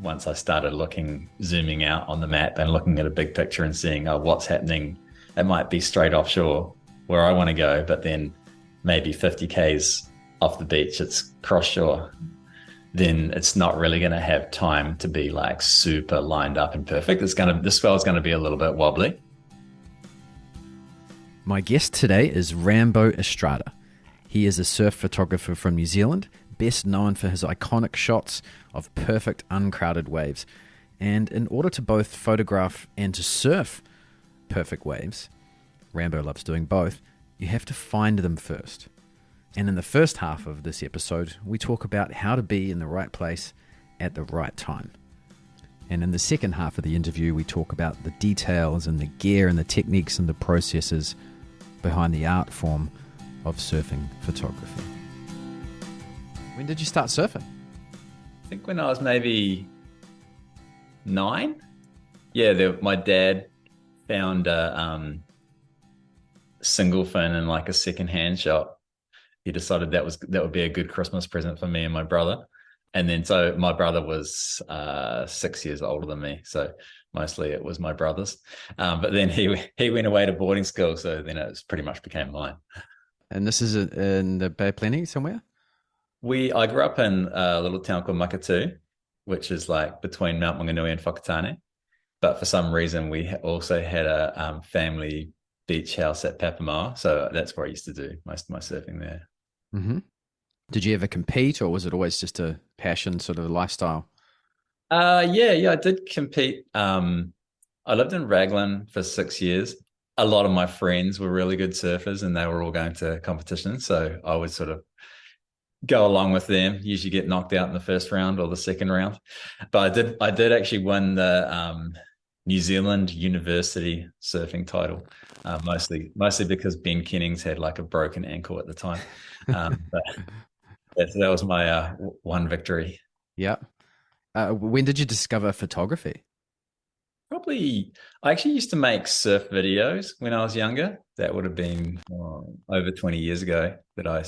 once I started zooming out on the map and looking at a big picture and seeing, oh, what's happening. It might be straight offshore where I want to go, but then maybe 50 Ks off the beach, it's cross shore. Then it's not really going to have time to be like super lined up and perfect. This spell's going to be a little bit wobbly. My guest today is Rambo Estrada. He is a surf photographer from New Zealand, best known for his iconic shots of perfect uncrowded waves. And in order to both photograph and to surf perfect waves, Rambo loves doing both, you have to find them first. And in the first half of this episode, we talk about how to be in the right place at the right time. And in the second half of the interview, we talk about the details and the gear and the techniques and the processes behind the art form of surfing photography. When did you start surfing? I think when I was maybe 9. Yeah, my dad found a single fin in like a secondhand shop. He decided that would be a good Christmas present for me and my brother. And then so my brother was 6 years older than me, so mostly it was my brother's. But then he went away to boarding school, so then it pretty much became mine. And this is in the Bay of Plenty somewhere? I grew up in a little town called Makatu, which is like between Mount Maunganui and Whakatane. But for some reason, we also had a family beach house at Papamoa, so that's where I used to do most of my surfing there. Mm-hmm. Did you ever compete, or was it always just a passion sort of lifestyle? Yeah, I did compete. I lived in Raglan for 6 years. A lot of my friends were really good surfers, and they were all going to competitions, so I would sort of go along with them. Usually get knocked out in the first round or the second round, but I did actually win the New Zealand University surfing title, mostly because Ben Kennings had like a broken ankle at the time. But that was my one victory. Yeah. When did you discover photography? Probably, I actually used to make surf videos when I was younger. That would have been over 20 years ago that I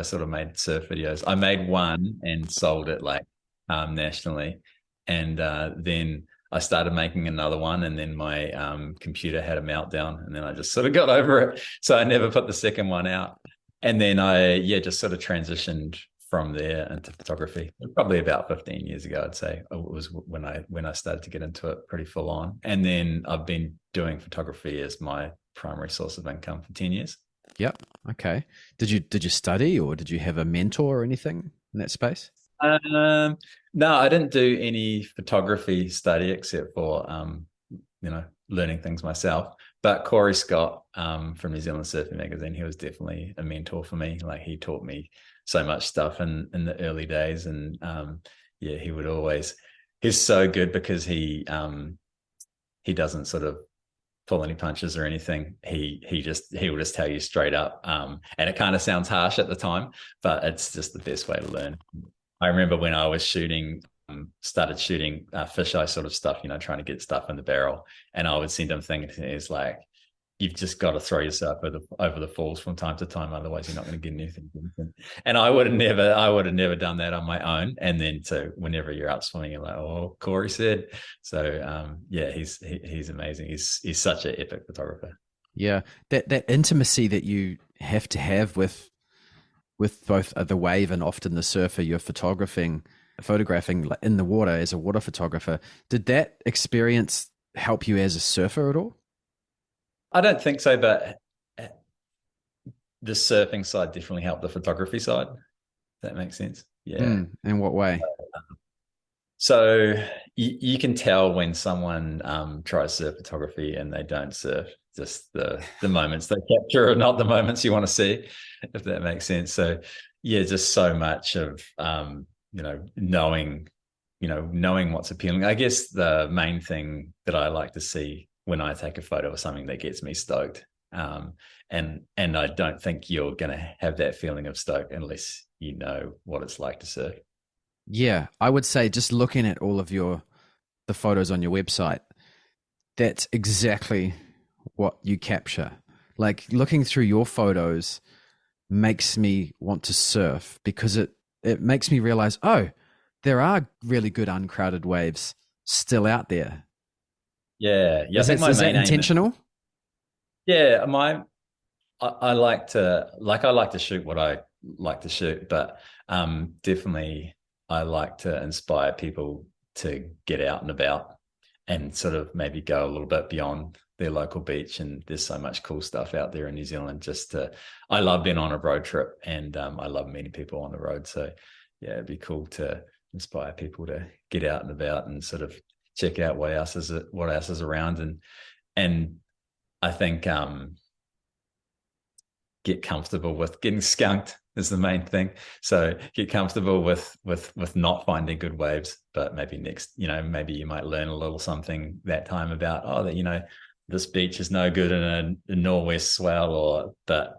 sort of made surf videos. I made one and sold it like nationally, and then I started making another one, and then my computer had a meltdown, and then I just sort of got over it. So I never put the second one out. And then I just sort of transitioned from there into photography. Probably about 15 years ago, I'd say. It was when I started to get into it pretty full on. And then I've been doing photography as my primary source of income for 10 years. Yep. Okay. Did you study, or did you have a mentor or anything in that space? No, I didn't do any photography study except for learning things myself. But Corey Scott from New Zealand Surfing Magazine, he was definitely a mentor for me. Like, he taught me so much stuff in the early days, and he would always. He's so good because he doesn't sort of pull any punches or anything. He will just tell you straight up, and it kind of sounds harsh at the time, but it's just the best way to learn. I remember when I was started shooting fisheye sort of stuff, trying to get stuff in the barrel, and I would send him things, and he's like, you've just got to throw yourself over the falls from time to time, otherwise you're not going to get anything. And I would have never done that on my own. And then so whenever you're out swimming, you're like, oh, Corey said. So he's amazing. He's such an epic photographer. Yeah, that intimacy that you have to have with both the wave and often the surfer you're photographing in the water as a water photographer. Did that experience help you as a surfer at all? I don't think so, but the surfing side definitely helped the photography side. If that makes sense. Yeah. In what way? So you can tell when someone tries surf photography and they don't surf. Just the moments they capture are not the moments you want to see, if that makes sense. So yeah, just so much of knowing what's appealing. I guess the main thing that I like to see when I take a photo of something that gets me stoked, and I don't think you're going to have that feeling of stoke unless you know what it's like to surf. Yeah, I would say just looking at all of the photos on your website, that's exactly what you capture. Like, looking through your photos makes me want to surf because it makes me realize, oh, there are really good uncrowded waves still out there. Yeah, yeah. I Is think that my is that main aim is, intentional? yeah, I I like to shoot what I like to shoot, but definitely I like to inspire people to get out and about and sort of maybe go a little bit beyond their local beach. And there's so much cool stuff out there in New Zealand. I love being on a road trip, and I love meeting people on the road. So yeah, it'd be cool to inspire people to get out and about and sort of check out what else is around. And I think get comfortable with getting skunked is the main thing. So get comfortable with not finding good waves, but maybe next, maybe you might learn a little something that time about, that this beach is no good in a northwest swell, but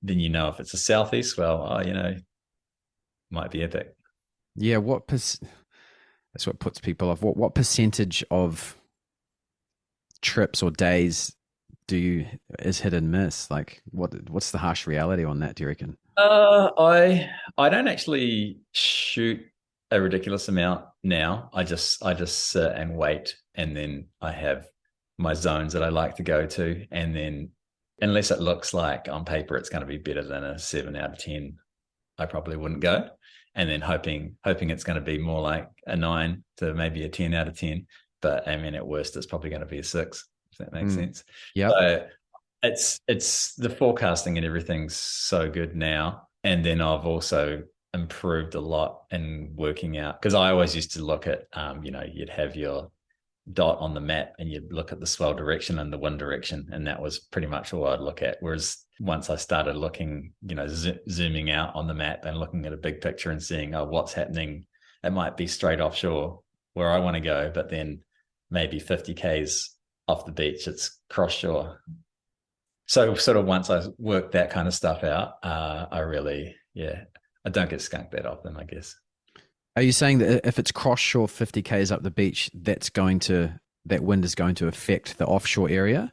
then if it's a southeast swell, might be epic. Yeah, that's what puts people off. What percentage of trips or days is hit and miss? Like what's the harsh reality on that, do you reckon? I don't actually shoot a ridiculous amount now. I just sit and wait, and then I have my zones that I like to go to, and then unless it looks like on paper it's going to be better than a 7 out of 10, I probably wouldn't go. And then hoping it's going to be more like a 9 to maybe a 10 out of 10. But I mean, at worst, it's probably going to be a 6, if that makes sense. Yep. So it's the forecasting and everything's so good now. And then I've also improved a lot in working out, because I always used to look at, you'd have your dot on the map and you'd look at the swell direction and the wind direction, and that was pretty much all I'd look at. Whereas once I started looking, zooming out on the map and looking at a big picture and seeing, what's happening, it might be straight offshore where I want to go, but then maybe 50 k's off the beach it's cross shore. So sort of once I worked that kind of stuff out, I don't get skunked that often, I guess. Are you saying that if it's cross shore 50 k's up the beach, that wind is going to affect the offshore area?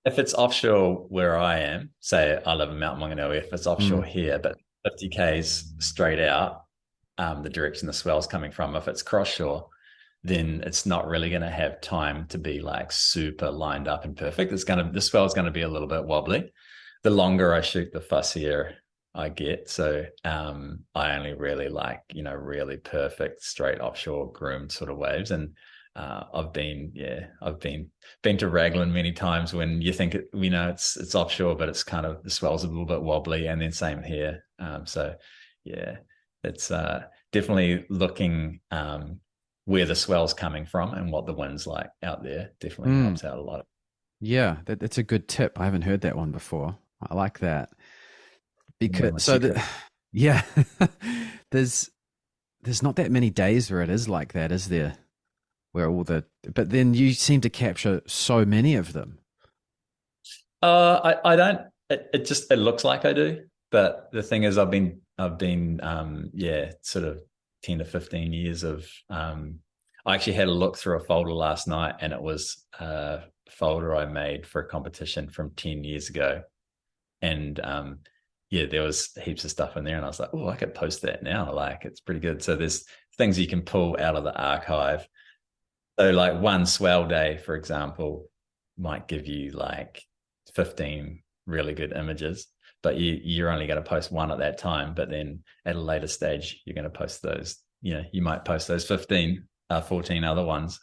If it's offshore where I am, say I live in Mount Maunganui, if it's offshore here, but 50 k's straight out, the direction the swell's coming from, if it's cross shore, then it's not really going to have time to be like super lined up and perfect. The swell's going to be a little bit wobbly. The longer I shoot, the fussier I get. So I only really like, really perfect straight offshore groomed sort of waves. And I've been to Raglan many times when you think it's offshore, but it's kind of, the swell's a little bit wobbly, and then same here. So yeah, it's definitely looking where the swell's coming from and what the wind's like out there definitely helps out a lot. Yeah, that's a good tip. I haven't heard that one before. I like that. Because yeah, there's not that many days where it is like that, is there? But then you seem to capture so many of them. I don't. It looks like I do, but the thing is, I've been sort of 10 to 15 years of. I actually had a look through a folder last night, and it was a folder I made for a competition from 10 years ago, and there was heaps of stuff in there, and I was like, oh, I could post that now. Like, it's pretty good. So there's things you can pull out of the archive. So like one swell day, for example, might give you like 15 really good images, but you're only going to post one at that time. But then at a later stage, you're going to post those, you might post those 14 other ones.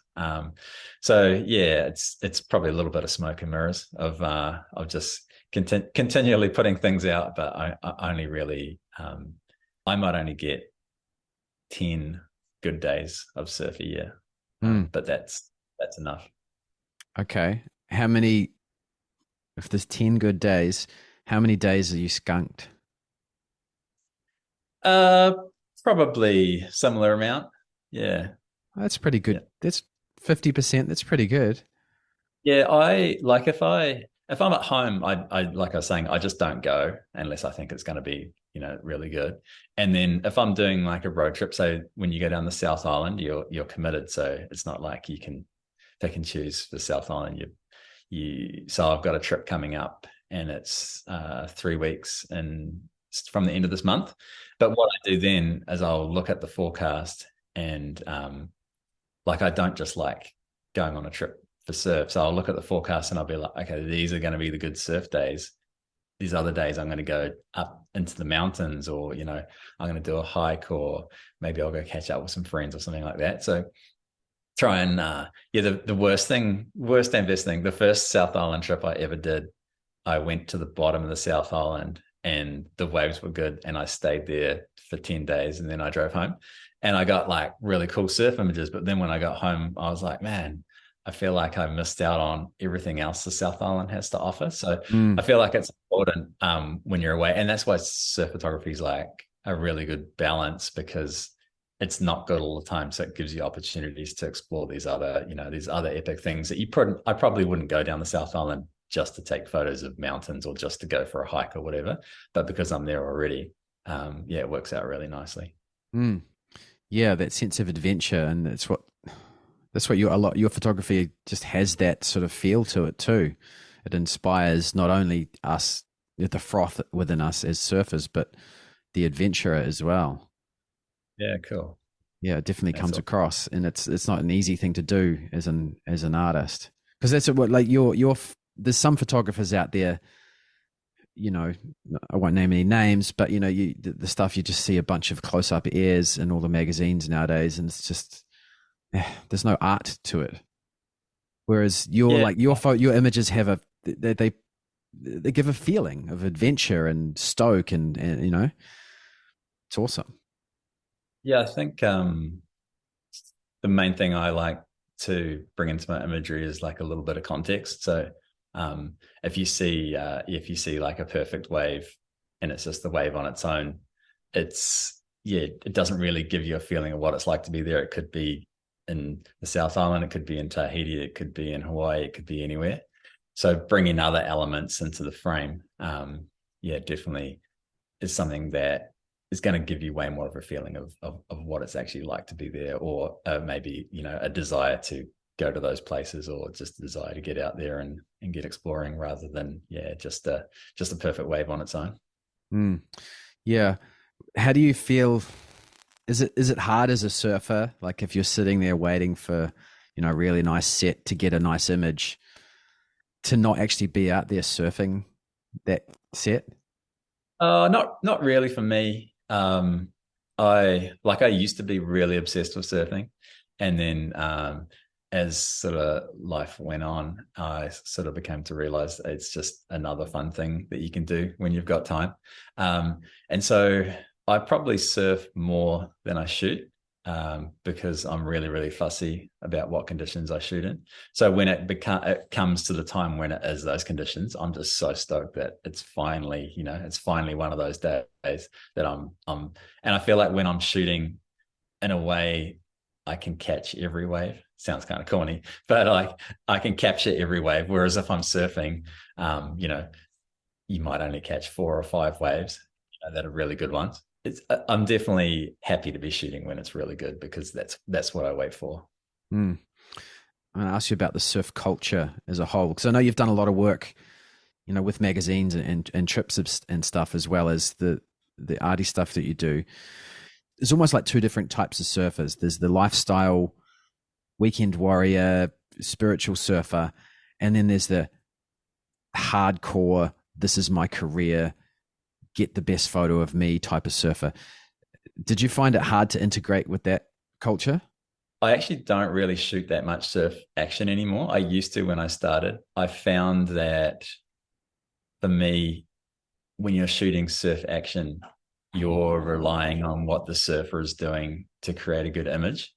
So yeah, it's probably a little bit of smoke and mirrors of just continually putting things out, but I only really, I might only get 10 good days of surf a year. But that's enough. Okay. If there's 10 good days, how many days are you skunked? Probably similar amount. Yeah. That's pretty good. Yeah. That's 50%. That's pretty good. Yeah, I like if I'm at home, I like I was saying, I just don't go unless I think it's going to be, really good. And then if I'm doing like a road trip, so when you go down the South Island, you're committed. So it's not like you can pick and choose the South Island. So I've got a trip coming up, and it's 3 weeks and from the end of this month. But what I do then is I'll look at the forecast And like I don't just like going on a trip for surf. So I'll look at the forecast and I'll be like, okay, these are going to be the good surf days. These other days I'm going to go up into the mountains, or I'm going to do a hike, or maybe I'll go catch up with some friends or something like that. So try and the worst and best thing, the first South Island trip I ever did, I went to the bottom of the South Island and the waves were good, and I stayed there for 10 days and then I drove home and I got like really cool surf images. But then when I got home, I was like, man, I feel like I missed out on everything else the South Island has to offer. So I Mm. feel like it's important when you're away. And that's why surf photography is like a really good balance, because it's not good all the time. So it gives you opportunities to explore these other epic things that I probably wouldn't go down the South Island just to take photos of mountains or just to go for a hike or whatever. But because I'm there already, it works out really nicely. Mm. Yeah, that sense of adventure, and that's what your photography just has, that sort of feel to it too. It inspires not only us, the froth within us as surfers, but the adventurer as well. Yeah, cool. Yeah, it definitely That's comes all. across, and it's not an easy thing to do as an artist, because that's what, like, your there's some photographers out there, you know, I won't name any names, but the stuff, you just see a bunch of close up airs in all the magazines nowadays, and it's just there's no art to it. Whereas Yeah, your images have they give a feeling of adventure and stoke, and it's awesome. yeah. I think the main thing I like to bring into my imagery is like a little bit of context. So if you see like a perfect wave and it's just the wave on its own, it doesn't really give you a feeling of what it's like to be there. It could be in the South Island, it could be in Tahiti, it could be in Hawaii, it could be anywhere. So bringing other elements into the frame, definitely is something that is going to give you way more of a feeling of what it's actually like to be there, or maybe a desire to go to those places, or just a desire to get out there and get exploring, rather than just a perfect wave on its own. Mm. Yeah. How do you feel? Is it hard as a surfer? Like, if you're sitting there waiting for, a really nice set to get a nice image, to not actually be out there surfing that set? Not really for me. I used to be really obsessed with surfing, and then as sort of life went on, I sort of became to realize it's just another fun thing that you can do when you've got time. And so I probably surf more than I shoot, because I'm really, really fussy about what conditions I shoot in. So when it comes to the time when it is those conditions, I'm just so stoked that it's finally one of those days that and I feel like when I'm shooting in a way, I can catch every wave. Sounds kind of corny, but like I can capture every wave. Whereas if I'm surfing, you might only catch 4 or 5 waves that are really good ones. I'm definitely happy to be shooting when it's really good, because that's what I wait for. Mm. I'm going to ask you about the surf culture as a whole, because I know you've done a lot of work, with magazines and trips and stuff, as well as the arty stuff that you do. It's almost like two different types of surfers. There's the lifestyle weekend warrior, spiritual surfer, and then there's the hardcore, this is my career, get the best photo of me type of surfer. Did you find it hard to integrate with that culture? I actually don't really shoot that much surf action anymore. I used to when I started. I found that for me, when you're shooting surf action, you're relying on what the surfer is doing to create a good image.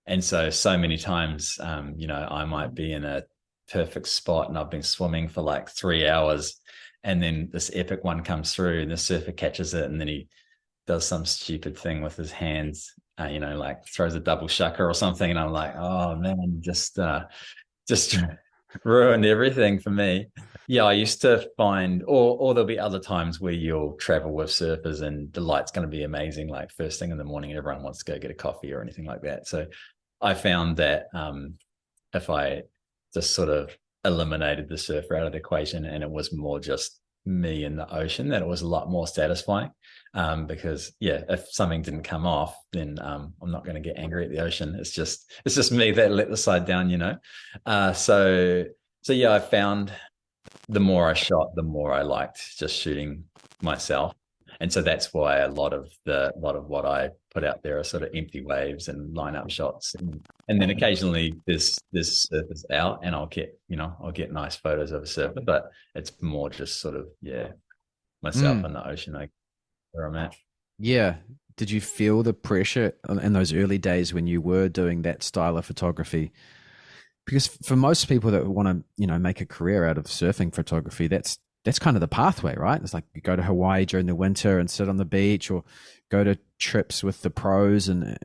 And so many times, I might be in a perfect spot and I've been swimming for like 3 hours, and then this epic one comes through and the surfer catches it, and then he does some stupid thing with his hands, like throws a double shucker or something. And I'm like, oh man, just ruined everything for me. Yeah, I used to find, or there'll be other times where you'll travel with surfers and the light's going to be amazing, like first thing in the morning, and everyone wants to go get a coffee or anything like that. So I found that if I just sort of eliminated the surfer out of the equation and it was more just me in the ocean that it was a lot more satisfying. Because yeah, if something didn't come off, then I'm not going to get angry at the ocean. It's just me that let the side down, you know. So yeah, I found the more I shot, the more I liked just shooting myself. And so that's why a lot of what I put out there are sort of empty waves and line up shots. And then occasionally there's surfers out and I'll get nice photos of a surfer, but it's more just sort of, yeah, myself Mm, in the ocean, where I'm at. yeah. Did you feel the pressure in those early days when you were doing that style of photography? Because for most people that want to, make a career out of surfing photography, that's kind of the pathway, right? It's like you go to Hawaii during the winter and sit on the beach, or go to trips with the pros, and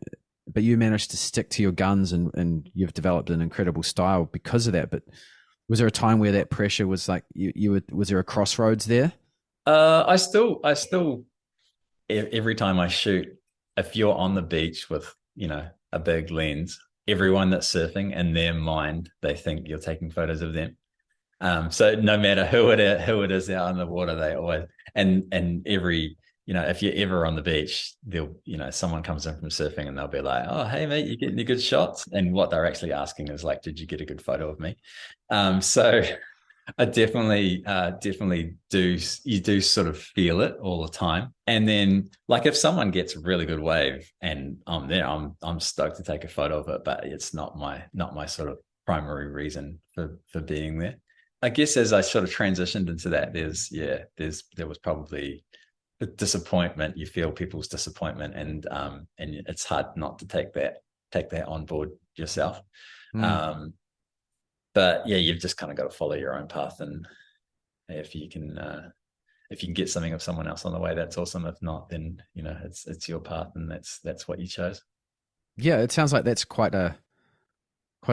but you managed to stick to your guns, and you've developed an incredible style because of that. But was there a time where that pressure was like was there a crossroads there? I still every time I shoot, if you're on the beach with, a big lens, everyone that's surfing in their mind, they think you're taking photos of them. So no matter who it is out on the water, they always, and every, if you're ever on the beach, they'll, someone comes in from surfing and they'll be like, "Oh, hey mate, you getting any good shots?" And what they're actually asking is like, "Did you get a good photo of me?" So I definitely do. You do sort of feel it all the time, and then like if someone gets a really good wave and I'm there, I'm stoked to take a photo of it, but it's not my sort of primary reason for being there. I guess as I sort of transitioned into that, there was probably the disappointment. You feel people's disappointment, and it's hard not to take that on board yourself. Mm. Um, but yeah, you've just kind of got to follow your own path, and if you can get something of someone else on the way, that's awesome. If not, then it's your path, and that's what you chose. Yeah, it sounds like that's quite a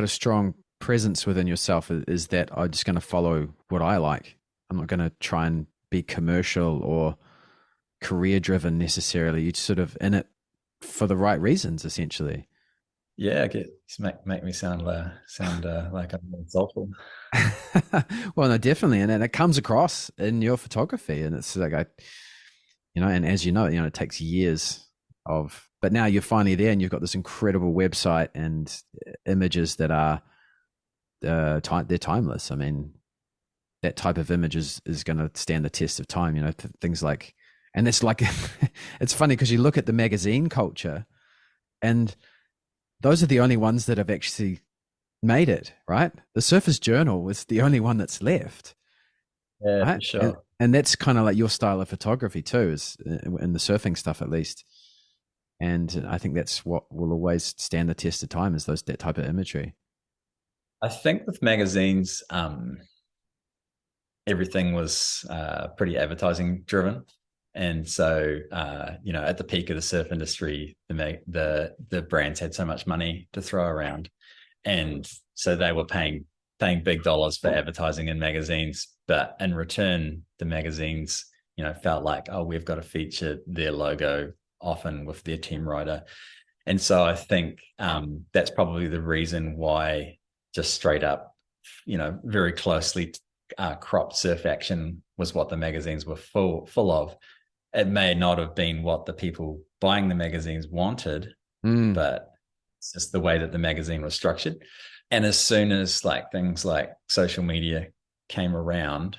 strong presence within yourself. Is that I'm just going to follow what I like. I'm not going to try and be commercial or career driven necessarily. You're sort of in it for the right reasons, essentially. Yeah, make me sound like I'm insultful. Well, no, definitely, and it comes across in your photography, and it's like and as it takes years of, but now you're finally there, and you've got this incredible website and images that are they're timeless. I mean, that type of image is going to stand the test of time. Things like, and it's like, it's funny because you look at the magazine culture, and those are the only ones that have actually made it, right? The Surface Journal was the only one that's left, Yeah, right? for sure. And that's kind of like your style of photography too, is in the surfing stuff at least. And I think that's what will always stand the test of time, is that type of imagery. I think with magazines, everything was pretty advertising driven. And so, at the peak of the surf industry, the brands had so much money to throw around, and so they were paying big dollars for advertising in magazines. But in return, the magazines, felt like, oh, we've got to feature their logo often with their team rider. And so I think that's probably the reason why just straight up, very closely cropped surf action was what the magazines were full of. It may not have been what the people buying the magazines wanted, Mm. but it's just the way that the magazine was structured. And as soon as like things like social media came around,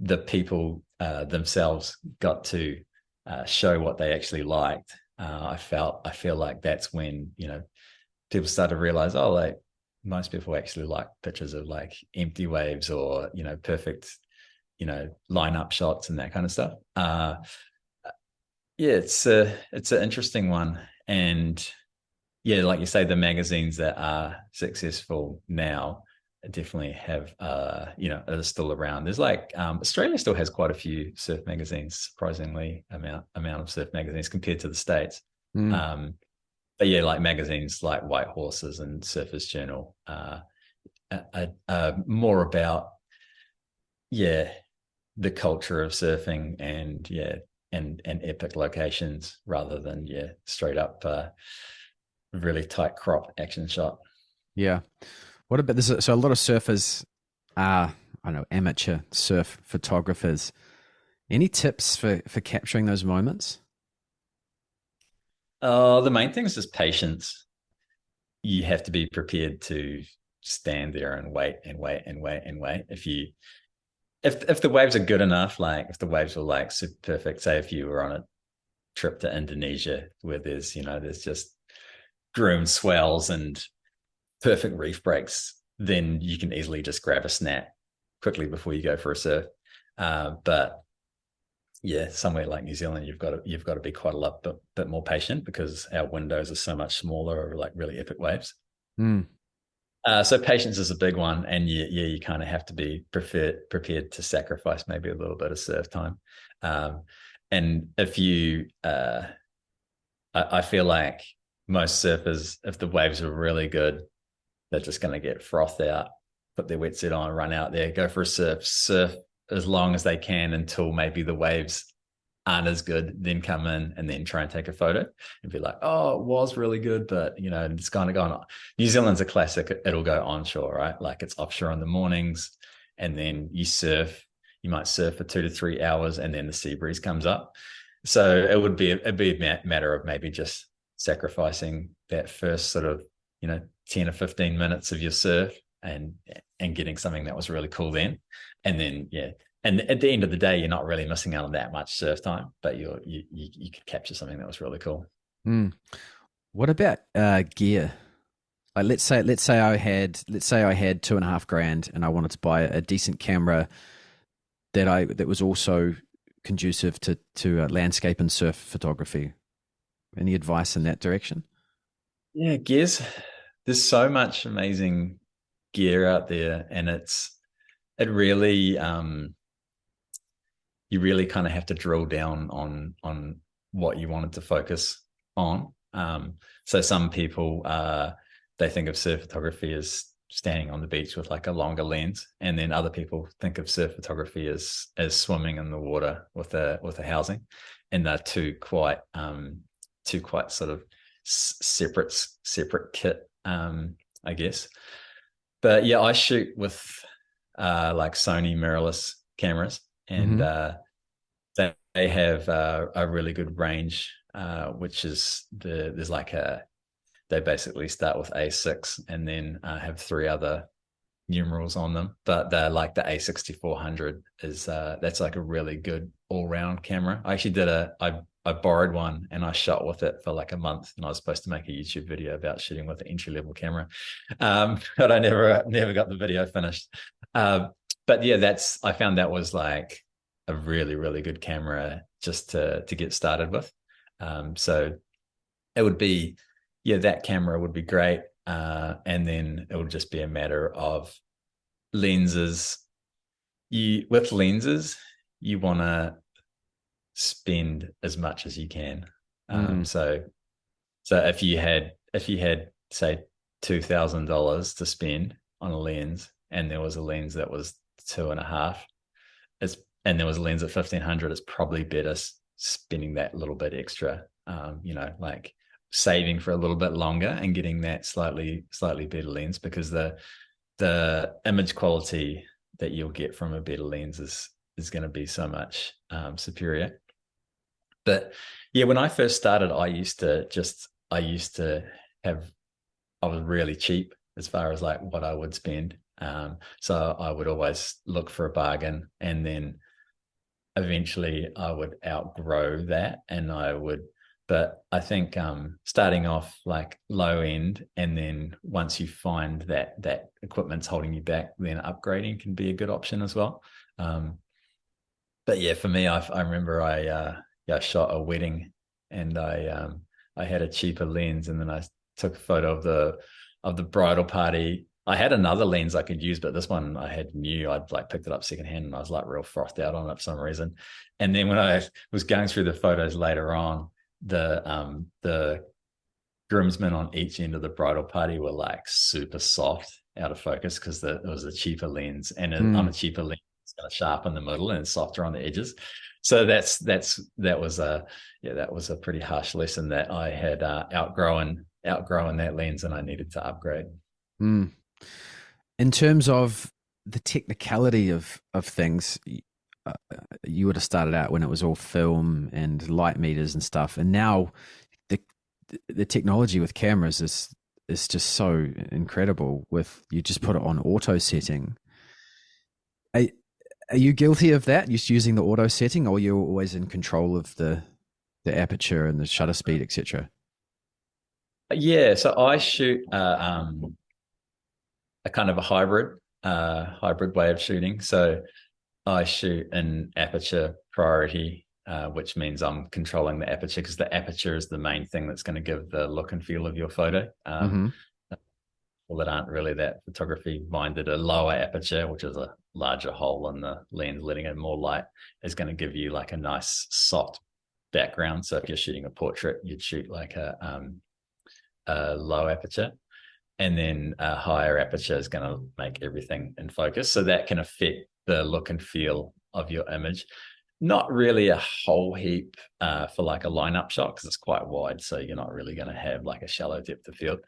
the people themselves got to show what they actually liked. I feel like that's when people started to realize, oh, like most people actually like pictures of like empty waves or perfect line up shots and that kind of stuff. Yeah, it's an interesting one, and yeah, like you say, the magazines that are successful now definitely have are still around. There's like Australia still has quite a few surf magazines, surprisingly amount of surf magazines compared to the States. Mm. um but yeah, like magazines like White Horses and Surfers Journal are more about, yeah, the culture of surfing, and yeah, and epic locations rather than, yeah, straight up really tight crop action shot. Yeah. What about this? So a lot of surfers are, I don't know, amateur surf photographers. Any tips for capturing those moments? The main thing is just patience. You have to be prepared to stand there and wait and wait and wait and wait. If the waves are good enough, like if the waves were like super perfect, say if you were on a trip to Indonesia where there's just groomed swells and perfect reef breaks, then you can easily just grab a snap quickly before you go for a surf. But yeah, somewhere like New Zealand, you've got to be quite a lot bit more patient because our windows are so much smaller, or like really epic waves. Mm. So patience is a big one, and you kind of have to be prepared to sacrifice maybe a little bit of surf time. Um, and if you, I feel like most surfers, if the waves are really good, they're just going to get frothed out, put their wetsuit on, run out there, go for a surf as long as they can until maybe the waves aren't as good, then come in and then try and take a photo and be like, oh, it was really good, but it's kind of gone on. New Zealand's a classic. It'll go onshore, right? Like it's offshore in the mornings, and then you surf. You might surf for 2 to 3 hours, and then the sea breeze comes up. So it'd be a matter of maybe just sacrificing that first sort of 10 or 15 minutes of your surf and getting something that was really cool then, and then yeah. And at the end of the day, you're not really missing out on that much surf time, but you could capture something that was really cool. Mm. What about gear? Like let's say I had 2.5 grand and I wanted to buy a decent camera that was also conducive to landscape and surf photography. Any advice in that direction? Yeah, gears. There's so much amazing gear out there, and it really you really kind of have to drill down on what you wanted to focus on. So some people they think of surf photography as standing on the beach with like a longer lens, and then other people think of surf photography as swimming in the water with a housing, and they're two quite sort of separate kit, I guess. But yeah, I shoot with like Sony mirrorless cameras, and Mm-hmm. they have a really good range, which is there's like they basically start with A6 and then have three other numerals on them, but they're like the A6400 is that's like a really good all-round camera. I actually I borrowed one and I shot with it for like a month, and I was supposed to make a YouTube video about shooting with an entry-level camera, but I never got the video finished. But yeah, I found that was like a really really good camera just to get started with. So it would be yeah, that camera would be great. And then it would just be a matter of lenses. With lenses, you want to spend as much as you can. Mm. So if you had say $2,000 to spend on a lens, and there was a lens that was two and a half, and there was a lens at 1,500, it's probably better spending that little bit extra. Like saving for a little bit longer and getting that slightly better lens, because the image quality that you'll get from a better lens is going to be so much superior. But yeah, when I first started, I was really cheap as far as like what I would spend. So I would always look for a bargain, and then eventually I would outgrow that, and but I think starting off like low end, and then once you find that equipment's holding you back, then upgrading can be a good option as well. But yeah, for me, I remember I shot a wedding, and I had a cheaper lens, and then I took a photo of the bridal party. I had another lens I could use, but this one I had new. I'd like picked it up secondhand, and I was like real frothed out on it for some reason. And then when I was going through the photos later on, the groomsmen on each end of the bridal party were like super soft out of focus because it was a cheaper lens, and on Mm. a cheaper lens it's kind of sharp in the middle and softer on the edges. So that was a pretty harsh lesson that I had outgrown that lens, and I needed to upgrade. Mm. In terms of the technicality of things, you would have started out when it was all film and light meters and stuff, and now the the technology with cameras is just so incredible. With you just put it on auto setting. Are, are you guilty of that? Just using the auto setting, or you're always in control of the aperture and the shutter speed, etc.? Yeah, so I shoot a kind of a hybrid way of shooting. So I shoot in aperture priority, which means I'm controlling the aperture because the aperture is the main thing that's going to give the look and feel of your photo. Mm-hmm. People that aren't really that photography minded, a lower aperture, which is a larger hole in the lens, letting in more light, is going to give you like a nice soft background. So if you're shooting a portrait, you'd shoot like a low aperture, and then a higher aperture is going to make everything in focus. So that can affect the look and feel of your image. Not really a whole heap for like a lineup shot because it's quite wide. So you're not really going to have like a shallow depth of field.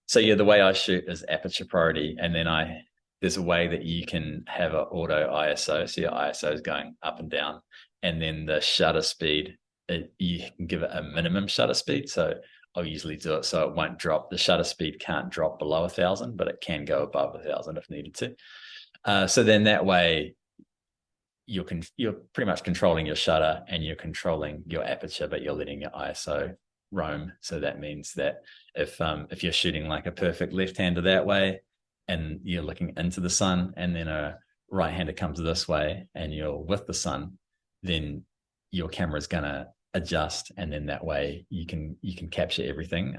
So yeah, the way I shoot is aperture priority. And then there's a way that you can have an auto ISO. So your ISO is going up and down. And then the shutter speed, you can give it a minimum shutter speed. So I'll usually do it so it won't drop. The shutter speed can't drop below 1,000, but it can go above 1,000 if needed to. So then that way you're pretty much controlling your shutter and you're controlling your aperture, but you're letting your ISO roam. So that means that if you're shooting like a perfect left-hander that way and you're looking into the sun, and then a right-hander comes this way and you're with the sun, then your camera is going to adjust, and then that way you can capture everything.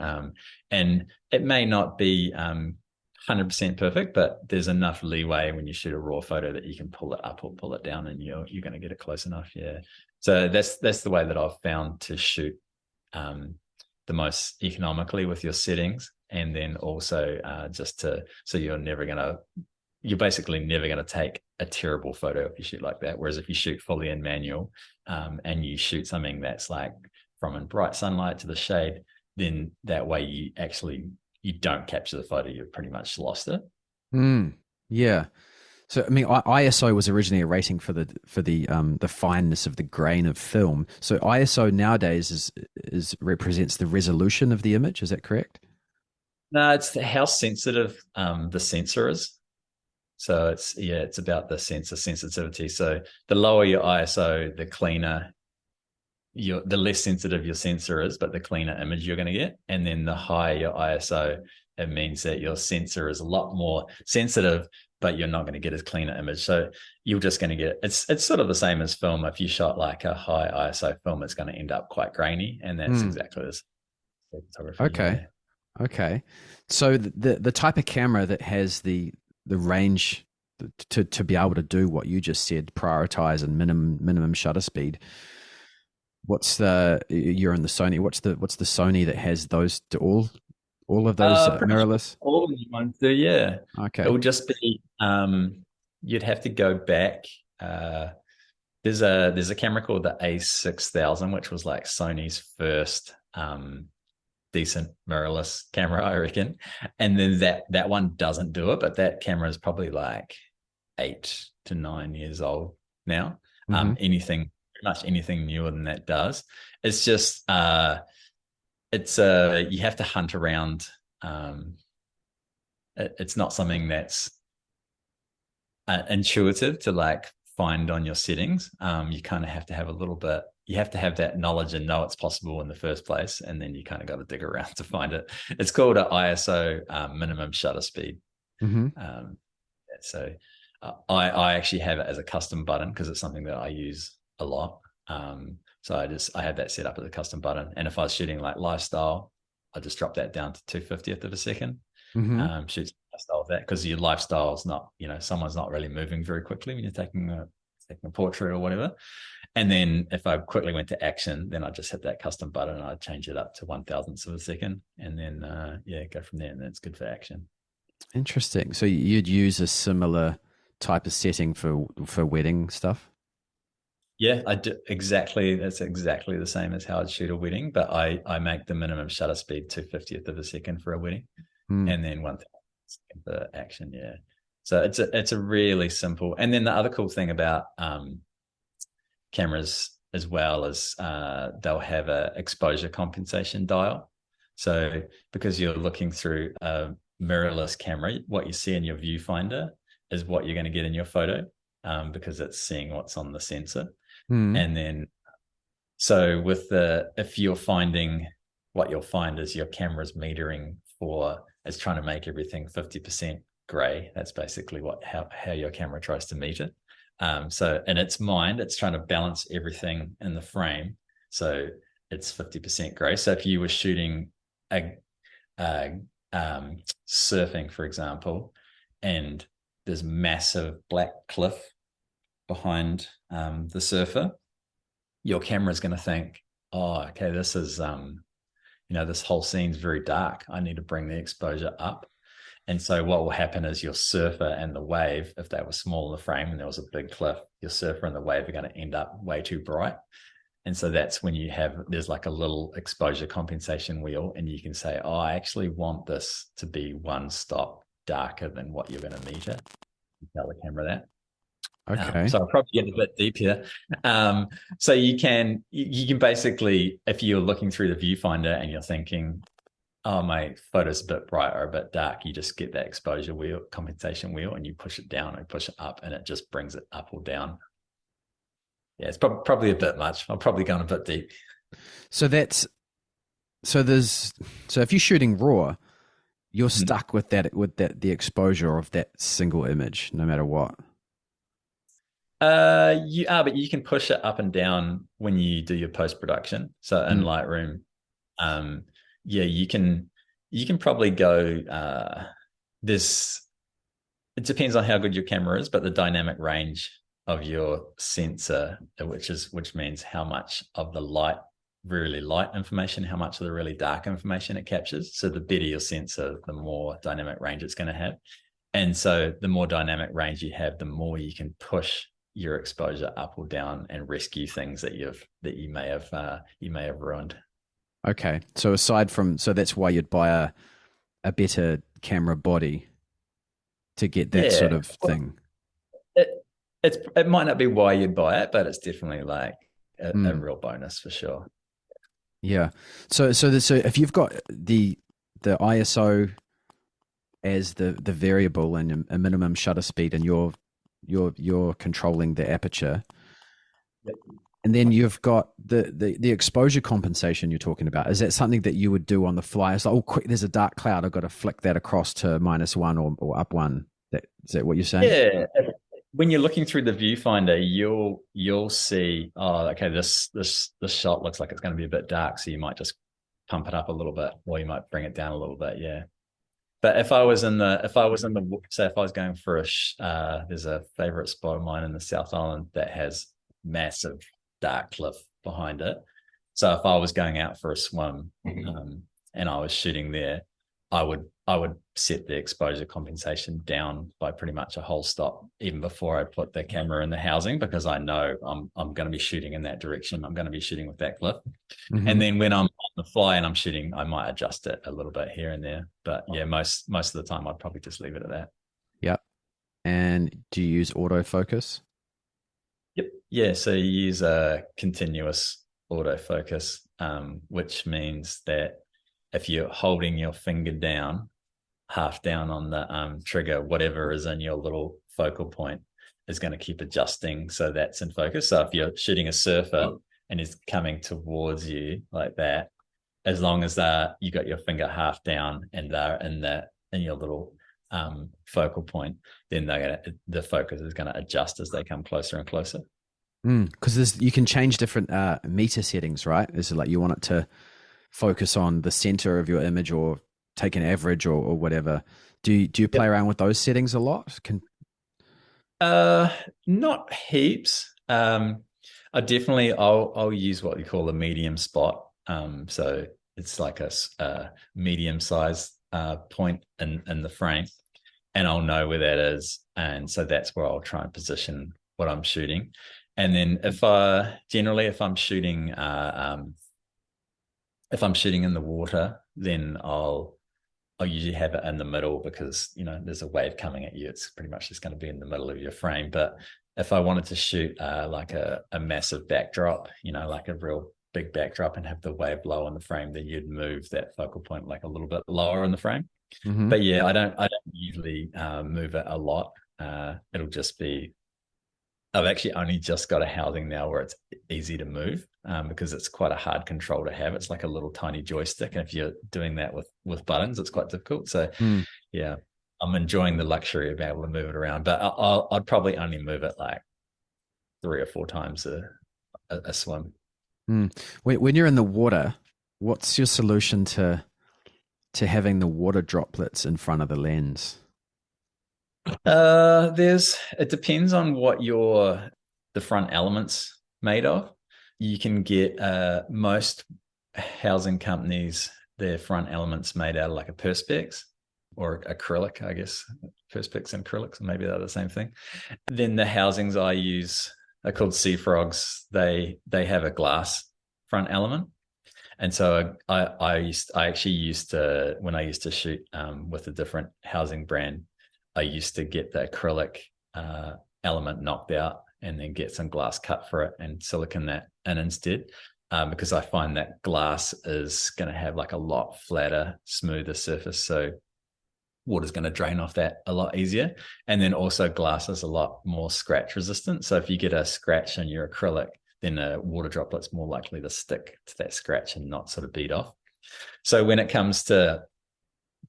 And it may not be 100% perfect, but there's enough leeway when you shoot a raw photo that you can pull it up or pull it down, and you're going to get it close enough. Yeah. So that's the way that I've found to shoot the most economically with your settings, and then also so you're basically never going to take a terrible photo if you shoot like that. Whereas if you shoot fully in manual and you shoot something that's like from in bright sunlight to the shade, then that way you don't capture the photo. You've pretty much lost it. Yeah. So I mean, ISO was originally a rating for the fineness of the grain of film. So ISO nowadays is represents the resolution of the image. Is that correct? No, it's how sensitive the sensor is. So it's about the sensor sensitivity. So the lower your ISO, the cleaner the less sensitive your sensor is, but the cleaner image you're going to get. And then the higher your ISO, it means that your sensor is a lot more sensitive, but you're not going to get as clean an image. So you're just going to get it's sort of the same as film. If you shot like a high ISO film, it's going to end up quite grainy, and that's exactly this photography. Okay. Yeah. Okay. So the type of camera that has the range to be able to do what you just said, prioritize and minimum shutter speed. You're in the Sony. What's the Sony that has those to all of those mirrorless? All of the ones do, yeah. Okay. It would just be you'd have to go back. There's a camera called the A6000, which was like Sony's first decent mirrorless camera, I reckon. And then that one doesn't do it, but that camera is probably like 8 to 9 years old now. Pretty much anything newer than that does. It's just you have to hunt around. It's not something that's intuitive to like find on your settings. You kind of have to have you have to have that knowledge and know it's possible in the first place, and then you kind of got to dig around to find it. It's called an ISO minimum shutter speed. So I actually have it as a custom button because it's something that I use a lot. So I had that set up as a custom button, and if I was shooting like lifestyle, I just drop that down to 2/50th of a second. Shoot lifestyle with that, because your lifestyle is not, someone's not really moving very quickly when you're taking a portrait or whatever. And then if I quickly went to action, then I just hit that custom button and I'd change it up to 1,000th of a second, and then go from there, and then it's good for action. Interesting. So you'd use a similar type of setting for wedding stuff? Yeah, I do exactly. That's exactly the same as how I'd shoot a wedding, but I make the minimum shutter speed 2/50th of a second for a wedding, and then 1,000th for action. Yeah. So it's a really simple. And then the other cool thing about cameras as well is they'll have a exposure compensation dial. So because you're looking through a mirrorless camera, what you see in your viewfinder is what you're going to get in your photo, because it's seeing what's on the sensor. Hmm. And then so if you're finding, what you'll find is your camera's metering for, it's trying to make everything 50% gray. That's basically how your camera tries to meter. So in its mind, it's trying to balance everything in the frame. So it's 50% gray. So if you were shooting a surfing, for example, and there's massive black cliff behind the surfer, your camera's going to think, oh, okay, this is, this whole scene's very dark. I need to bring the exposure up. And so what will happen is your surfer and the wave, if they were small in the frame and there was a big cliff, your surfer and the wave are going to end up way too bright. And so that's when there's like a little exposure compensation wheel, and you can say, oh, I actually want this to be one stop darker than what you're going to meter. You tell the camera that. Okay. So I'll probably get a bit deep here. So you can basically, if you're looking through the viewfinder and you're thinking, oh, my photo's a bit bright or a bit dark, you just get that exposure wheel, compensation wheel, and you push it down and push it up, and it just brings it up or down. Yeah, it's probably a bit much. I've probably gone a bit deep. So if you're shooting RAW, you're stuck with the exposure of that single image, no matter what. You are, but you can push it up and down when you do your post-production. So in Lightroom, you can probably go, it depends on how good your camera is, but the dynamic range of your sensor, which means how much of the really light information, how much of the really dark information it captures. So the better your sensor, the more dynamic range it's going to have. And so the more dynamic range you have, the more you can push your exposure up or down and rescue things that you may have ruined. Okay. So that's why you'd buy a better camera body to get that sort of thing. It might not be why you'd buy it, but it's definitely like a real bonus for sure. Yeah. So if you've got the ISO as the variable and a minimum shutter speed, and you're controlling the aperture, yep. And then you've got the exposure compensation you're talking about. Is that something that you would do on the fly? It's like, oh, quick, there's a dark cloud. I've got to flick that across to -1 or up 1. Is that what you're saying? Yeah. When you're looking through the viewfinder, you'll see, oh, okay, this shot looks like it's going to be a bit dark, so you might just pump it up a little bit, or you might bring it down a little bit. Yeah. But if I was going for there's a favorite spot of mine in the South Island that has massive dark cliff behind it. So if I was going out for a swim, and I was shooting there, I would set the exposure compensation down by pretty much a whole stop, even before I put the camera in the housing, because I know I'm going to be shooting in that direction. I'm going to be shooting with that cliff. Mm-hmm. And then when I'm on the fly and I'm shooting, I might adjust it a little bit here and there. But yeah, most of the time I'd probably just leave it at that. Yep. And do you use autofocus? Yep. Yeah. So you use a continuous autofocus, which means that if you're holding your finger down, half down on the trigger, whatever is in your little focal point is going to keep adjusting, so that's in focus. So if you're shooting a surfer and he's coming towards you like that, as long as you got your finger half down and they're in your little focal point, then the focus is going to adjust as they come closer and closer. Because you can change different meter settings, right? Is it like you want it to focus on the center of your image, or take an average, or whatever? Do you play around with those settings a lot? Not heaps. I'll use what we call a medium spot. So it's like a medium size point in the frame, and I'll know where that is, and so that's where I'll try and position what I'm shooting. And then if I'm shooting in the water, then I'll I'll usually have it in the middle because, there's a wave coming at you. It's pretty much just going to be in the middle of your frame. But if I wanted to shoot like a massive backdrop, like a real big backdrop and have the wave low in the frame, then you'd move that focal point like a little bit lower in the frame. Mm-hmm. But yeah, I don't usually move it a lot. It'll just be, I've actually only just got a housing now where it's easy to move, because it's quite a hard control to have. It's like a little tiny joystick, and if you're doing that with buttons, it's quite difficult. So Mm. yeah, I'm enjoying the luxury of being able to move it around. But I'd probably only move it like 3 or 4 times a swim. Mm. When you're in the water, what's your solution to having the water droplets in front of the lens? It depends on what the front element's made of. You can get most housing companies, their front elements made out of like a perspex or acrylic, I guess. Perspex and acrylics, maybe they're the same thing. Then the housings I use are called Sea Frogs. They have a glass front element. And so I actually used to, when I used to shoot with a different housing brand, I used to get the acrylic element knocked out and then get some glass cut for it and silicon that in instead, because I find that glass is going to have like a lot flatter, smoother surface. So water's going to drain off that a lot easier. And then also glass is a lot more scratch resistant. So if you get a scratch in your acrylic, then a water droplet's more likely to stick to that scratch and not sort of bead off. So when it comes to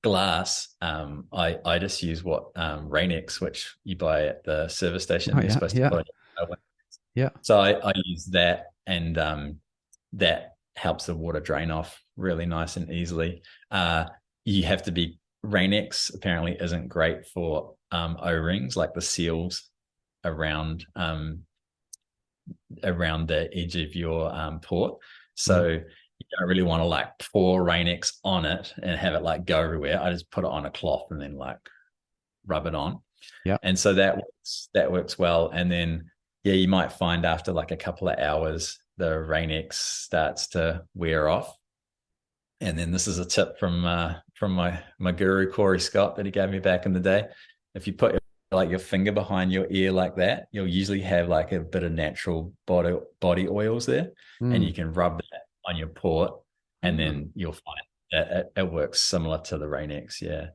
glass, I just use what Rain-X, which you buy at the service station. Oh, You're yeah, supposed to yeah, put on your oven. yeah. So I use that, and that helps the water drain off really nice and easily. You have to be Rain-X apparently isn't great for O-rings, like the seals around the edge of your port. So you don't really want to like pour Rain-X on it and have it like go everywhere. I just put it on a cloth and then like rub it on. Yeah. And so that works well. And then yeah, you might find after like a couple of hours the Rain-X starts to wear off. And then this is a tip from my guru Corey Scott that he gave me back in the day. If you put like your finger behind your ear like that, you'll usually have like a bit of natural body oils there, and you can rub that on your port, and then you'll find that it works similar to the Rain-X. Yeah.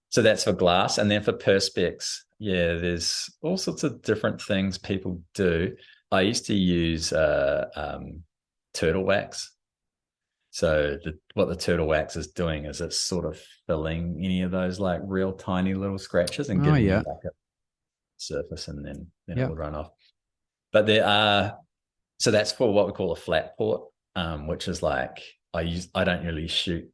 So that's for glass. And then for perspex, yeah, there's all sorts of different things people do. I used to use turtle wax. So what the turtle wax is doing is it's sort of filling any of those like real tiny little scratches and giving you like a surface, and then it will run off. But so that's for what we call a flat port, which is like I don't really shoot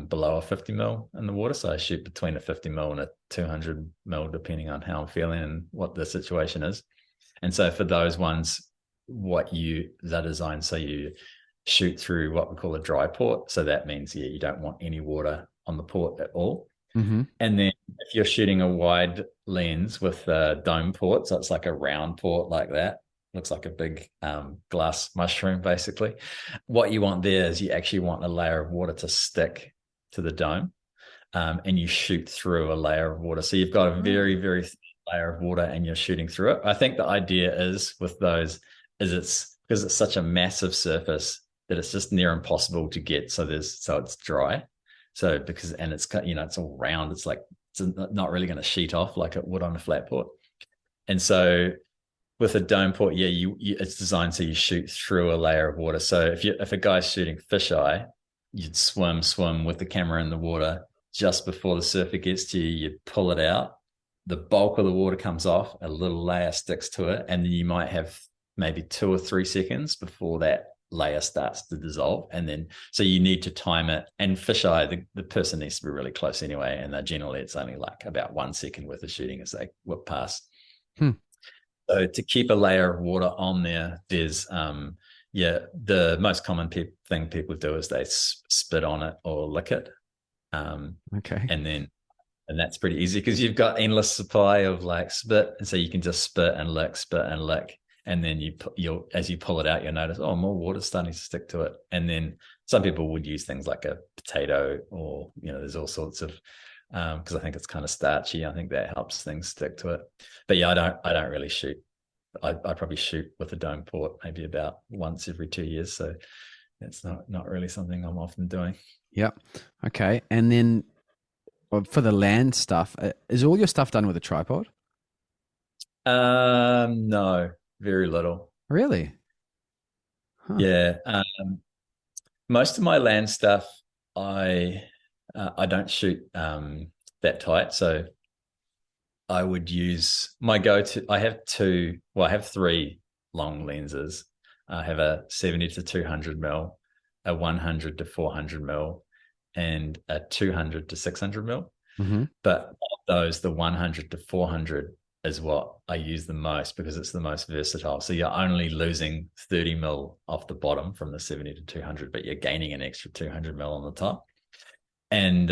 below a 50 mil in the water. So I shoot between a 50 mil and a 200 mil, depending on how I'm feeling and what the situation is. And so for those ones, they're designed so you shoot through what we call a dry port. So that means, you don't want any water on the port at all. Mm-hmm. And then if you're shooting a wide lens with a dome port, so it's like a round port like that, looks like a big glass mushroom, basically. What you want there is you actually want a layer of water to stick to the dome, and you shoot through a layer of water. So you've got a very, very thin layer of water and you're shooting through it. I think the idea is with those is it's because it's such a massive surface that it's just near impossible to get. So it's dry. So it's all round. It's like, it's not really going to sheet off like it would on a flat port. And so with a dome port, it's designed so you shoot through a layer of water. So if a guy's shooting fisheye, you'd swim with the camera in the water. Just before the surfer gets to you, you'd pull it out. The bulk of the water comes off, a little layer sticks to it, and then you might have maybe 2 or 3 seconds before that layer starts to dissolve. And then, so you need to time it. And fisheye, the person needs to be really close anyway. And generally it's only like about 1 second worth of shooting as they whip past. So to keep a layer of water on there, there's, the most common thing people do is they spit on it or lick it. Okay. And that's pretty easy because you've got endless supply of like spit. And so you can just spit and lick. And then as you pull it out, you'll notice, more water's starting to stick to it. And then some people would use things like a potato, or, there's all sorts of because I think it's kind of starchy. I think that helps things stick to it. But yeah, I don't really shoot. I probably shoot with a dome port maybe about once every 2 years. So it's not really something I'm often doing. Yep. Okay. And then for the land stuff, is all your stuff done with a tripod? No, very little. Really? Huh. Yeah. Most of my land stuff, I don't shoot that tight. So I would use my go-to. I have two. Well, I have three long lenses. I have a 70 to 200 mil, a 100 to 400 mil, and a 200 to 600 mil. Mm-hmm. But of those, the 100 to 400 is what I use the most because it's the most versatile. So you're only losing 30 mil off the bottom from the 70 to 200, but you're gaining an extra 200 mil on the top. And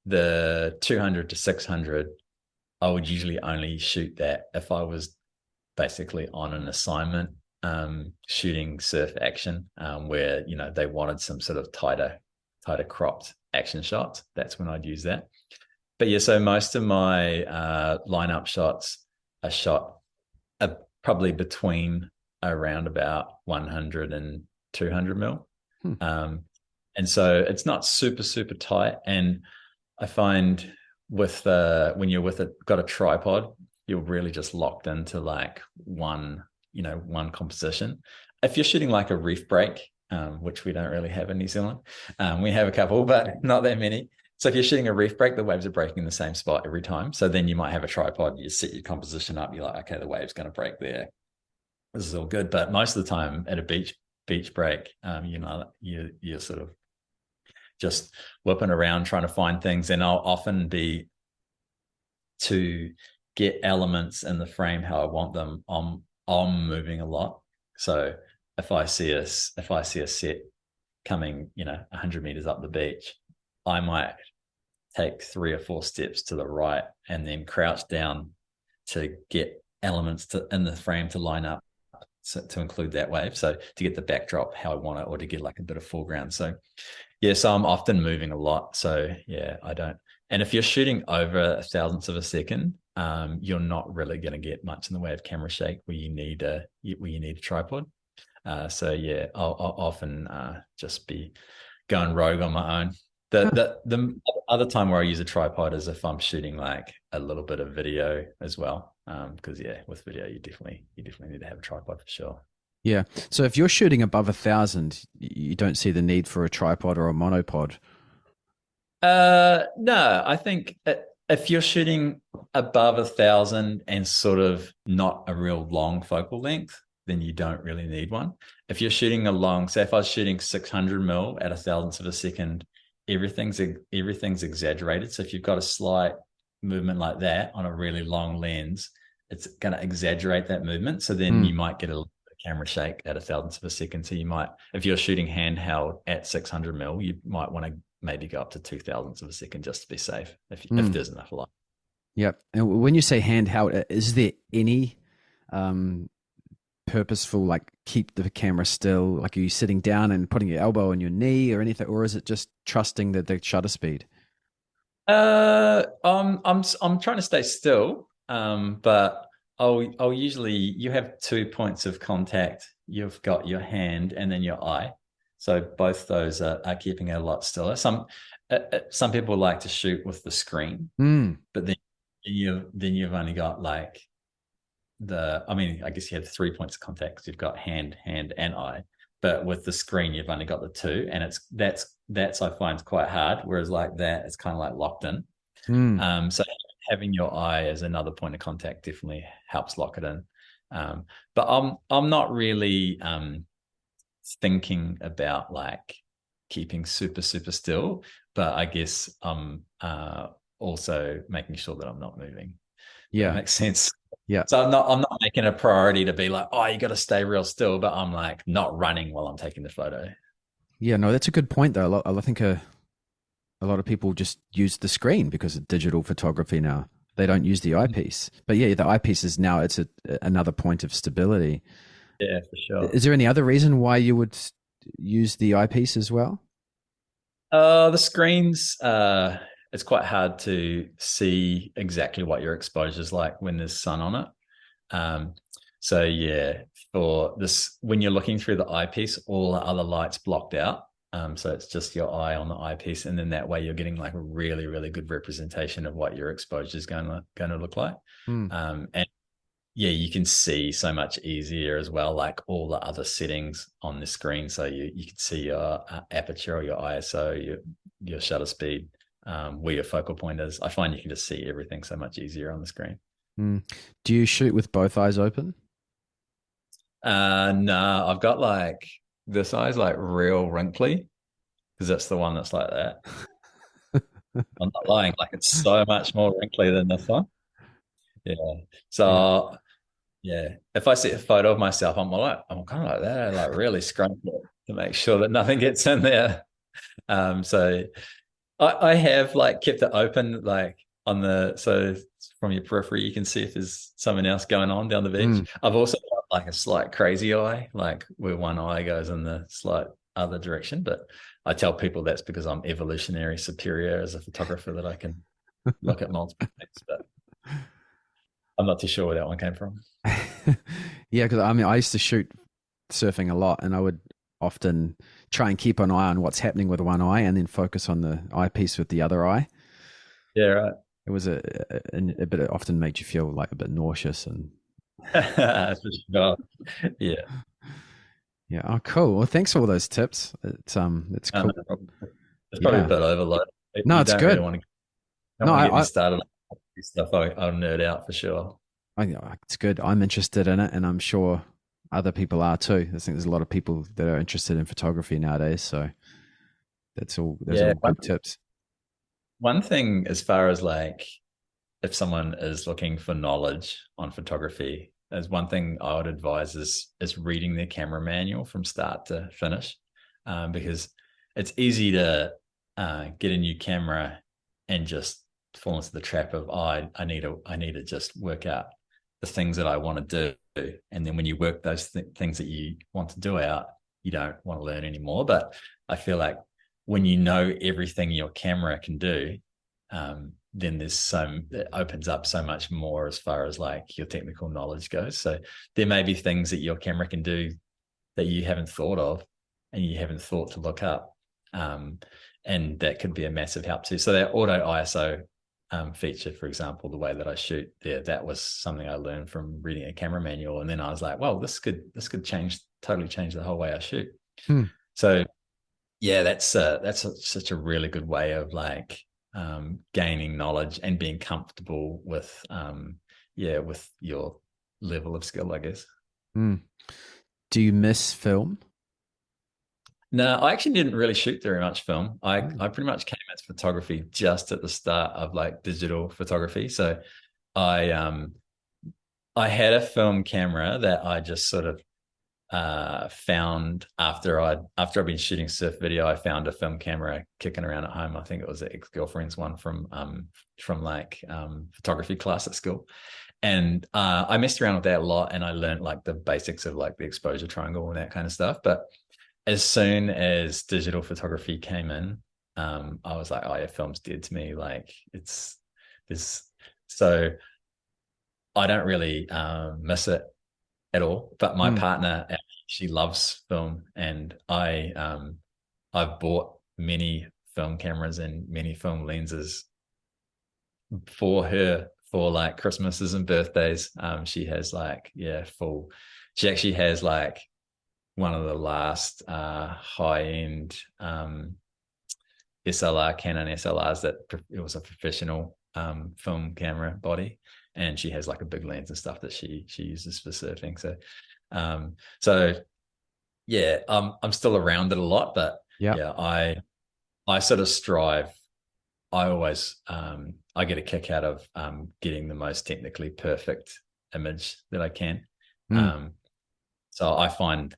the 200 to 600, I would usually only shoot that if I was basically on an assignment, shooting surf action, where they wanted some sort of tighter cropped action shots. That's when I'd use that. But yeah, so most of my lineup shots are shot probably between around about 100 and 200 mil. And so it's not super, super tight. And I find when you're got a tripod, you're really just locked into like one composition. If you're shooting like a reef break, which we don't really have in New Zealand, we have a couple, but not that many. So if you're shooting a reef break, the waves are breaking in the same spot every time. So then you might have a tripod, you set your composition up, you're like, okay, the wave's going to break there. This is all good. But most of the time at a beach break, you're sort of just whipping around trying to find things. And I'll often be to get elements in the frame how I want them. I'm moving a lot. So if I see a set coming, 100 meters up the beach, I might take 3 or 4 steps to the right and then crouch down to get elements in the frame to line up, to include that wave. So to get the backdrop how I want it, or to get like a bit of foreground. So yeah, so I'm often moving a lot. So yeah, I don't. And if you're shooting over a thousandth of a second, you're not really going to get much in the way of camera shake where you need a tripod. So yeah, I'll often just be going rogue on my own. The other time where I use a tripod is if I'm shooting like a little bit of video as well. Because yeah, with video you definitely need to have a tripod for sure. Yeah. So if you're shooting above 1,000, you don't see the need for a tripod or a monopod. No, I think if you're shooting above 1,000 and sort of not a real long focal length, then you don't really need one. If you're shooting say if I was shooting 600 mil at a thousandth of a second, everything's exaggerated. So if you've got a slight movement like that on a really long lens, it's going to exaggerate that movement. So then you might get a camera shake at a thousandth of a second. So you might, if you're shooting handheld at 600 mil, you might want to maybe go up to 2,000ths of a second just to be safe if there's enough light. Yep. And when you say handheld, is there any purposeful, like keep the camera still? Like are you sitting down and putting your elbow on your knee or anything, or is it just trusting the shutter speed? I'm trying to stay still, but I'll usually, you have 2 points of contact. You've got your hand and then your eye. So both those are keeping it a lot stiller. Some people like to shoot with the screen, but then you've only got like I guess you have 3 points of contact because you've got hand and eye. But with the screen, you've only got the 2, and that's I find quite hard. Whereas like that, it's kind of like locked in. So having your eye as another point of contact definitely helps lock it in. But I'm not really thinking about like keeping super, super still, but I guess I'm also making sure that I'm not moving. Yeah. That makes sense. Yeah. So I'm not making a priority to be like, oh, you got to stay real still, but I'm like not running while I'm taking the photo. Yeah, no, that's a good point though. I think a lot of people just use the screen because of digital photography now. They don't use the eyepiece. But yeah, the eyepiece is now, it's another point of stability. Yeah, for sure. Is there any other reason why you would use the eyepiece as well? The screens, it's quite hard to see exactly what your exposure is like when there's sun on it. Um, so yeah, for this, when you're looking through the eyepiece, all the other lights blocked out. So it's just your eye on the eyepiece, and then that way you're getting like a really, really good representation of what your exposure is going to look like. Mm. And yeah, you can see so much easier as well, like all the other settings on the screen. So you can see your aperture or your ISO, your shutter speed, where your focal point is. I find you can just see everything so much easier on the screen. Mm. Do you shoot with both eyes open? No, I've got like this eye's like real wrinkly because that's the one that's like that. I'm not lying, like it's so much more wrinkly than this one. Yeah. Yeah. So yeah, if I see a photo of myself, I'm kind of like that. I like really scrunch it to make sure that nothing gets in there. So I have like kept it open, like on the so from your periphery you can see if there's something else going on down the beach. Mm. I've also got like a slight crazy eye, like where one eye goes in the slight other direction. But I tell people that's because I'm evolutionary superior as a photographer that I can look at multiple things. But I'm not too sure where that one came from. Yeah, because I mean, I used to shoot surfing a lot, and I would often try and keep an eye on what's happening with one eye, and then focus on the eyepiece with the other eye. Yeah, right. It was a bit. It often made you feel like a bit nauseous, and For sure. Yeah. yeah. Oh, cool. Well, thanks for all those tips. It's cool. No problem. It's probably a Yeah. bit overload. No, You it's don't really good. want to don't No, want to get me I started on this stuff. I'll nerd out for sure. it's good. I'm interested in it, and I'm sure other people are too. I think there's a lot of people that are interested in photography nowadays. So that's all. Those are Yeah. all good tips. One thing as far as like if someone is looking for knowledge on photography, there's one thing I would advise is reading their camera manual from start to finish, because it's easy to get a new camera and just fall into the trap of I need to just work out the things that I want to do, and then when you work those things that you want to do out, you don't want to learn anymore. But I feel like when you know everything your camera can do, then it opens up so much more as far as like your technical knowledge goes. So there may be things that your camera can do that you haven't thought of and you haven't thought to look up. And that could be a massive help too. So that auto ISO feature, for example, the way that I shoot there, that was something I learned from reading a camera manual. And then I was like, well, this could totally change the whole way I shoot. Hmm. So yeah, such a really good way of like gaining knowledge and being comfortable with with your level of skill, I guess. Hmm. Do you miss film? No, I actually didn't really shoot very much film. Hmm. I pretty much came at photography just at the start of like digital photography. So I I had a film camera that I just sort of found after I'd been shooting surf video. I found a film camera kicking around at home. I think it was an ex-girlfriend's one from like photography class at school. And I messed around with that a lot, and I learned like the basics of like the exposure triangle and that kind of stuff. But as soon as digital photography came in, I was like, oh yeah, film's dead to me. Like it's this. So I don't really miss it at all. But my Hmm. partner, she loves film, and I've bought many film cameras and many film lenses for her for like Christmases and birthdays. She has like full. She actually has like one of the last high end SLR Canon SLRs that it was a professional film camera body, and she has like a big lens and stuff that she uses for surfing. So yeah, I'm still around it a lot, but Yeah. yeah, I sort of strive. I always I get a kick out of getting the most technically perfect image that I can. Hmm. Um, so I find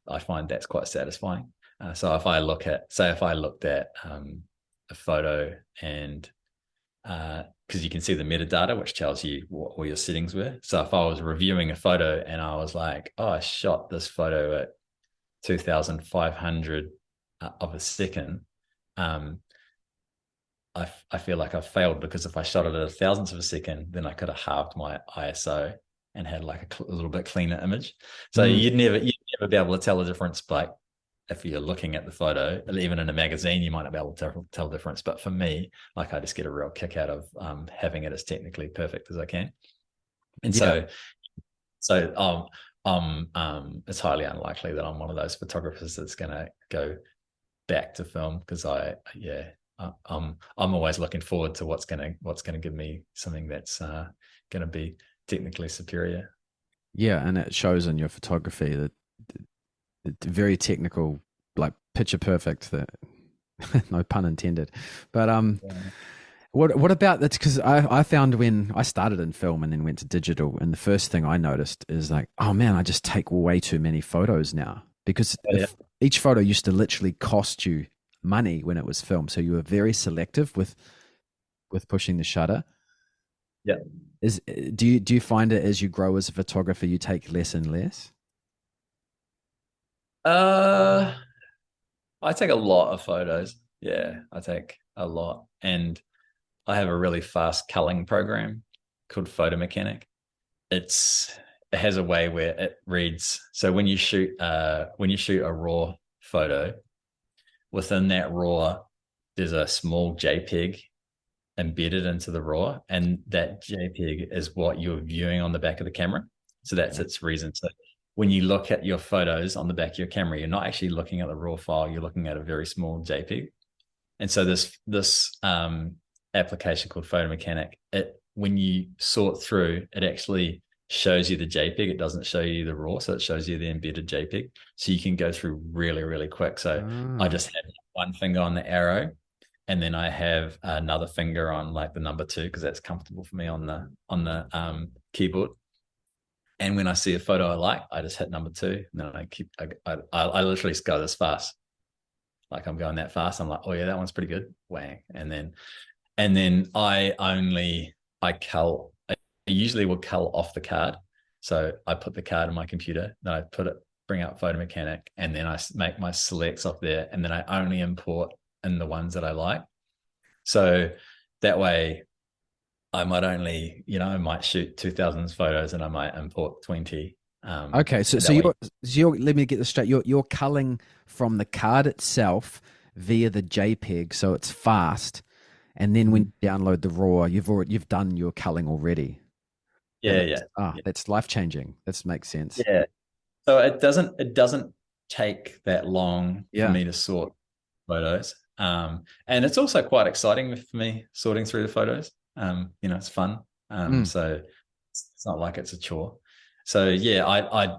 that's quite satisfying. So if I look at, say, if I looked at a photo and because you can see the metadata, which tells you what all your settings were. So if I was reviewing a photo and I was like, oh, I shot this photo at 2,500 of a second, um, I feel like I failed, because if I shot it at a thousandth of a second, then I could have halved my ISO and had like a little bit cleaner image. So Mm. you'd never be able to tell the difference. Like if you're looking at the photo, even in a magazine, you might not be able to tell the difference. But for me, like I just get a real kick out of having it as technically perfect as I can. And Yeah. it's highly unlikely that I'm one of those photographers that's going to go back to film, because I'm always looking forward to what's gonna give me something that's gonna be technically superior. Yeah, and it shows in your photography that it's very technical, like picture perfect. That no pun intended. But Yeah. what about that's because I found when I started in film and then went to digital, and the first thing I noticed is like, oh man, I just take way too many photos now because Yeah, if each photo used to literally cost you money when it was filmed, so you were very selective with pushing the shutter. yeah. Is do you find it as you grow as a photographer, you take less and less? Uh, I take a lot of photos. Yeah, I take a lot, and I have a really fast culling program called Photo Mechanic. It has a way where it reads. So when you shoot a raw photo, within that raw, there's a small JPEG embedded into the raw, and that JPEG is what you're viewing on the back of the camera. So that's Okay. its reason. So when you look at your photos on the back of your camera, you're not actually looking at the raw file, you're looking at a very small JPEG. And so this application called Photo Mechanic, it when you sort through, it actually shows you the JPEG. It doesn't show you the raw, so it shows you the embedded JPEG. So you can go through really, really quick. So I Ah, just have one finger on the arrow, and then I have another finger on like the number two, because that's comfortable for me on the keyboard. And when I see a photo I like, I just hit number two, and then I literally go this fast. Like I'm going that fast. I'm like, oh yeah, that one's pretty good. Wang. And then I cull. I usually will cull off the card. So I put the card in my computer, then bring up Photo Mechanic, and then I make my selects off there, and then I only import in the ones that I like. So that way, I might shoot 2000 photos, and I might import 20. okay. So That way, you're let me get this straight. You're culling from the card itself via the JPEG, so it's fast. And then when you download the raw, you've done your culling already. That yeah, makes yeah, yeah, that's life changing. That makes sense. yeah. So it doesn't take that long for Yeah. me to sort photos. And it's also quite exciting for me sorting through the photos. It's fun. Mm. So it's not like it's a chore. So yeah, I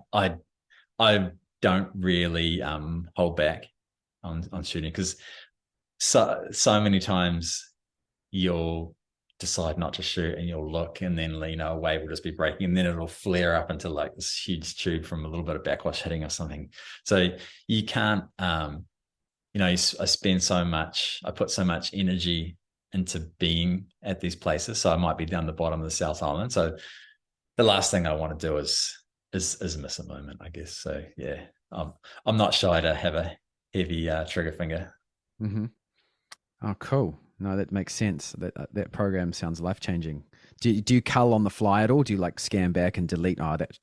don't really hold back on shooting, because so many times you'll decide not to shoot, and you'll look, and then a wave will just be breaking, and then it'll flare up into like this huge tube from a little bit of backwash hitting or something. So you can't I put so much energy into being at these places. So I might be down the bottom of the South Island. So the last thing I want to do is miss a moment, I guess. So yeah, I'm not shy to have a heavy trigger finger. Hmm. Oh, cool. No, that makes sense. That program sounds life changing. Do you cull on the fly at all? Do you like scan back and delete? Oh, that,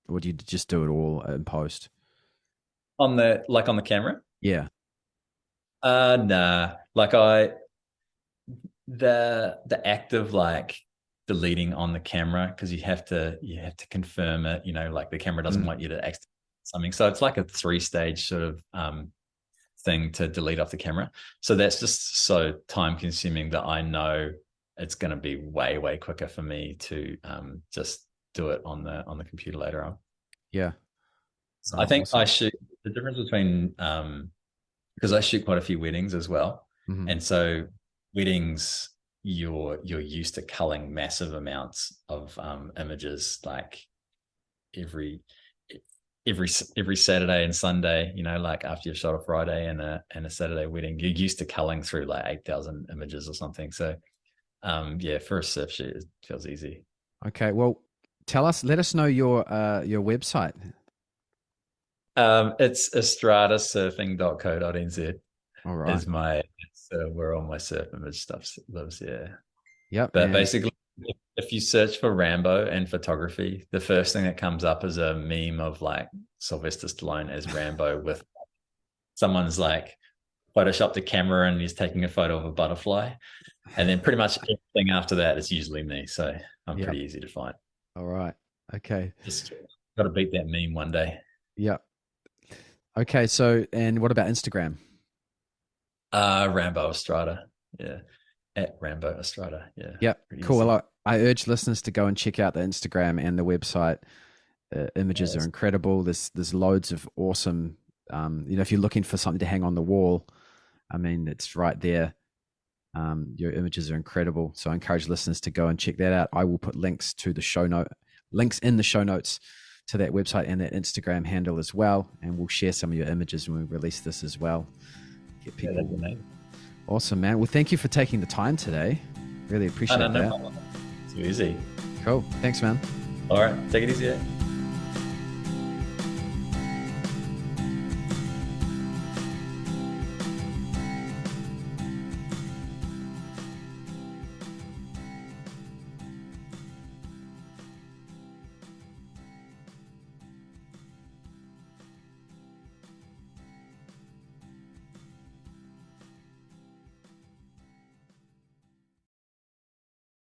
or do you just do it all in post? On the camera. Yeah. Nah. Like the act of like deleting on the camera, because you have to confirm it, like the camera doesn't Mm. want you to accidentally something. So it's like a three-stage sort of thing to delete off the camera. So that's just so time consuming that I know it's going to be way, way quicker for me to just do it on the computer later on. Yeah. So I Oh, think I awesome. shoot the difference between because I shoot quite a few weddings as well. Hmm. And so weddings, you're used to culling massive amounts of images, like every every Saturday and Sunday, like after you've shot a Friday and a Saturday wedding, you're used to culling through like 8,000 images or something. So yeah, for a surf shoot, it feels easy. Okay. Well, let us know your website. It's estradasurfing.co.nz All right. is my where all my surf image stuff lives. Yeah. Yep. But And basically, if you search for Rambo and photography, the first thing that comes up is a meme of like Sylvester Stallone as Rambo with someone's like photoshopped a camera and he's taking a photo of a butterfly. And then pretty much everything after that is usually me. So I'm yep. pretty easy to find. All right. Okay. Just got to beat that meme one day. Yep. Okay. So, and what about Instagram? Rambo Estrada. Yeah. At Rambo Estrada. Yeah. Yep. Pretty Cool. easy. Well, I urge listeners to go and check out the Instagram and the website. Images are incredible. There's loads of awesome. If you're looking for something to hang on the wall, I mean, it's right there. Your images are incredible. So I encourage listeners to go and check that out. I will put links in the show notes to that website and that Instagram handle as well. And we'll share some of your images when we release this as well. Get people. Yeah, that'd be amazing. Awesome, man. Well, thank you for taking the time today. Really appreciate that. No problem. It's easy. Cool. Thanks, man. All right. Take it easy.